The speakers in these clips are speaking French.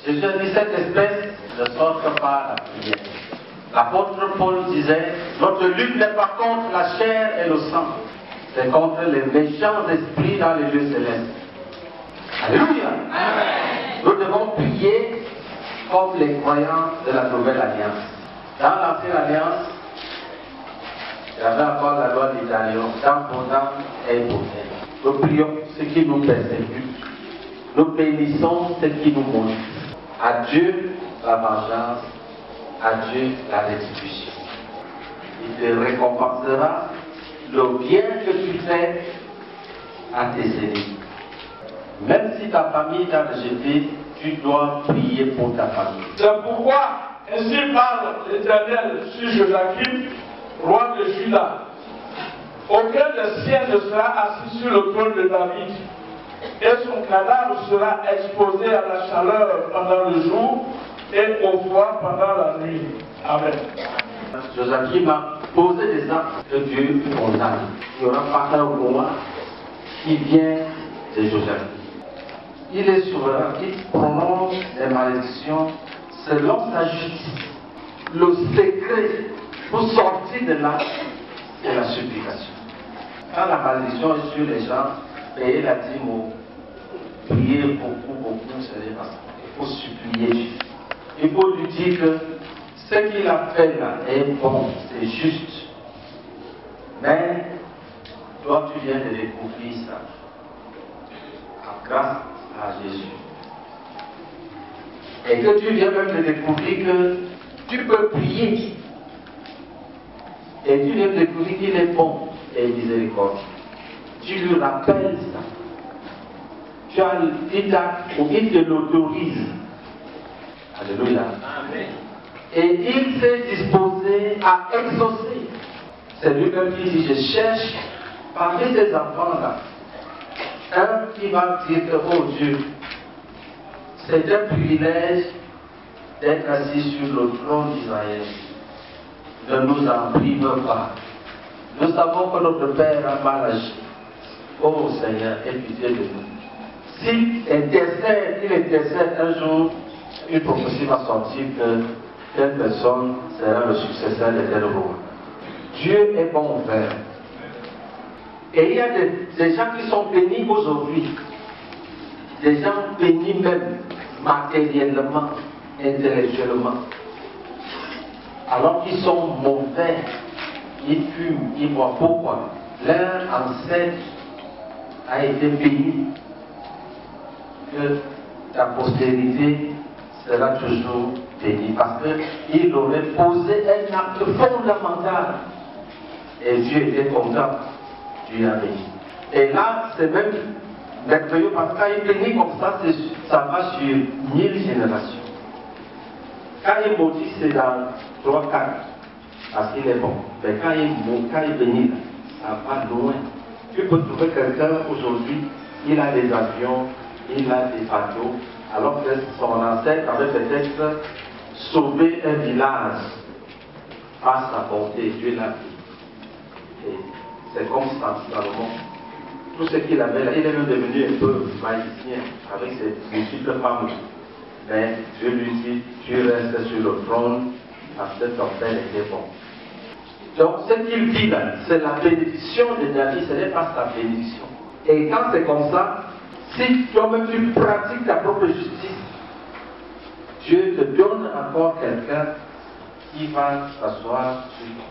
Jésus a dit cette espèce ne sort que par la prière. L'apôtre Paul disait, notre lutte n'est pas contre la chair et le sang, c'est contre les méchants esprits dans les lieux célestes. Alléluia. Amen. Nous devons prier comme les croyants de la nouvelle alliance. Dans l'ancienne alliance, il y avait encore la loi d'Italion, d'imposant et imposé. Nous prions ceux qui nous persécutent. Nous bénissons ceux qui nous maudissent. À Dieu la vengeance, à Dieu la restitution. Il te récompensera le bien que tu fais à tes ennemis. Même si ta famille t'a rejeté, tu dois prier pour ta famille. C'est pourquoi, ainsi parle l'Éternel sur Joachim, roi de Juda. Aucun des siens ne sera assis sur le trône de David, et son cadavre sera exposé à la chaleur pendant le jour et au froid pendant la nuit. Amen. Joachim a posé des actes que Dieu condamne. Il n'y aura pas un roi qui vient de Joachim. Il est souverain, il prononce les malédictions selon sa justice. Le secret pour sortir de là, c'est la supplication. Quand la malédiction est sur les gens, payez la dîme, priez beaucoup, c'est pas ça. Il faut supplier Dieu. Il faut lui dire que ce qu'il a fait là est bon, c'est juste. Mais toi, tu viens de découvrir ça. Grâce à Jésus. Et que tu viens même de découvrir que tu peux prier. Et tu viens de découvrir qu'il est bon et miséricordieux. Tu lui rappelles ça. Il te l'autorise. Alléluia. Amen. Et il s'est disposé à exaucer. C'est lui-même qui dit, je cherche parmi ces enfants-là un qui va dire que, oh Dieu, c'est un privilège d'être assis sur le trône d'Israël. Ne nous en prive pas. Nous savons que notre Père a mal agi. Oh Seigneur, aie pitié de nous. S'il intercède un jour, une prophétie va sortir que telle personne sera le successeur de tel roi. Dieu est bon frère. Et il y a des gens qui sont bénis aujourd'hui. Des gens bénis même matériellement, intellectuellement. Alors qu'ils sont mauvais, ils fument, ils boivent. Pourquoi? Leur ancêtre a été béni. Que ta postérité sera toujours bénie. Parce qu'il aurait posé un acte fondamental. Et Dieu était content. Dieu l'a béni. Et là, c'est même merveilleux parce que quand il bénit comme ça va sur 1000 générations. Quand il maudit, c'est dans 3-4 parce qu'il est bon. Mais quand il bénit, ça va loin. Tu peux trouver quelqu'un aujourd'hui, il a des avions, il a des bateaux, alors que son ancêtre avait peut-être sauvé un village par sa bonté. Dieu l'a béni. C'est comme ça, Salomon. Tout ce qu'il avait là, il est même devenu un peu magicien avec ses multiples femmes. Mais Dieu lui dit, tu restes sur le trône parce que ton père était bon. Donc ce qu'il dit là, c'est la bénédiction de David, ce n'est pas sa bénédiction. Et quand c'est comme ça, si toi-même tu pratiques ta propre justice, Dieu te donne encore quelqu'un qui va s'asseoir sur toi.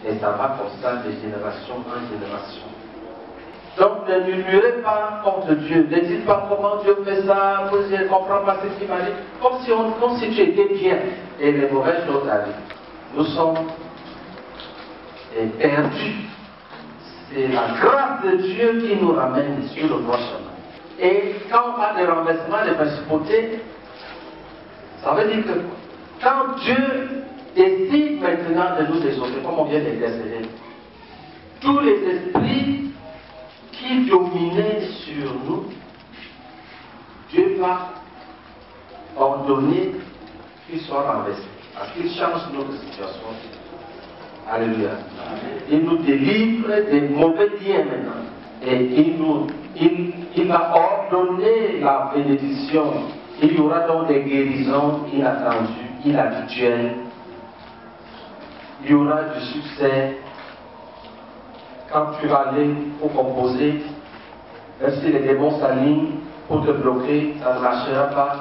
Et ça va comme ça de génération en génération. Donc ne murmurez pas contre Dieu. Ne dites pas comment Dieu fait ça, je ne comprends pas ce qu'il m'a dit. Comme si tu étais bien et les mauvaises choses arrivent. Nous sommes perdus. C'est la grâce de Dieu qui nous ramène sur le droit chemin. Et quand on parle de renversement des principautés, ça veut dire que quand Dieu décide maintenant de nous déshonorer, comme on vient d'intercéder, tous les esprits qui dominaient sur nous, Dieu va ordonner qu'ils soient renversés, parce qu'il change notre situation. Alléluia. Il nous délivre des mauvais liens maintenant. Et il va ordonner la bénédiction Il y aura donc des guérisons inattendues, inhabituelles. Il y aura du succès. Quand tu vas aller pour composer, même si les démons s'alignent pour te bloquer, ça ne marchera pas.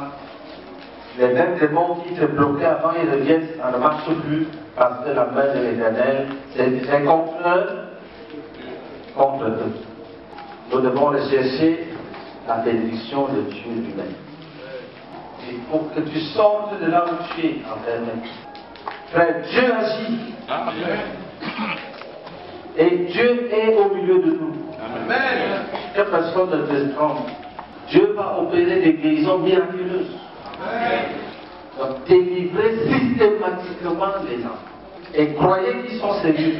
Les mêmes démons qui te bloquaient avant, ils reviennent, ça ne marche plus, parce que la main de l'Éternel, c'est contre eux. Nous devons rechercher la bénédiction de Dieu lui-même. Il faut que tu sortes de là où tu es enfermé. Frère, Dieu agit. Amen. Et Dieu est au milieu de nous. Amen. Que personne ne te trompe. Dieu va opérer des guérisons miraculeuses. Amen. Donc, délivrer systématiquement les enfants. Et croyez qu'ils sont sérieux.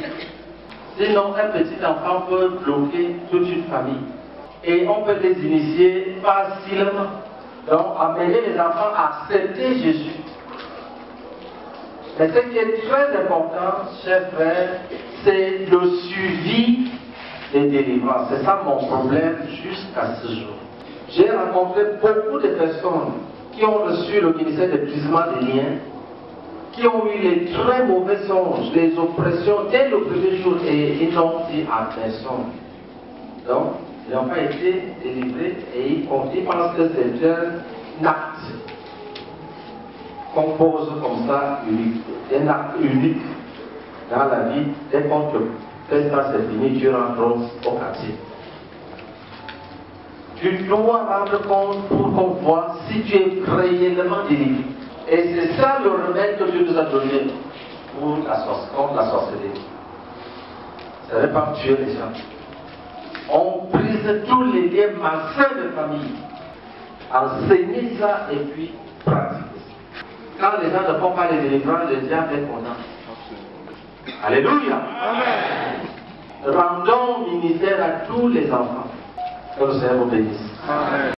Sinon, un petit enfant peut bloquer toute une famille. Et on peut les initier facilement. Donc, amener les enfants à accepter Jésus. Mais ce qui est très important, chers frères, c'est le suivi des délivrances. C'est ça mon problème jusqu'à ce jour. J'ai rencontré beaucoup de personnes qui ont reçu le ministère de brisement des liens, qui ont eu les très mauvais songes, les oppressions dès le premier jour et ils n'ont dit à personne. Donc, ils n'ont pas été délivrés et ils pensent que c'est un acte qu'on pose comme ça unique, un acte unique dans la vie. Dès qu'on te fait ça, c'est fini, Dieu rentre au quartier. Tu dois rendre compte pour qu'on voit si tu es réellement délivré. Et c'est ça le remède que Dieu nous a donné contre la sorcellerie. Ça ne veut pas tuer les gens. On brise tous les liens malsains de famille. Enseignez ça et puis pratiquez. Quand les gens ne font pas les délivrances, le diable est content. Alléluia. Amen. Rendons ministère à tous les enfants. Que le Seigneur vous bénisse. Amen.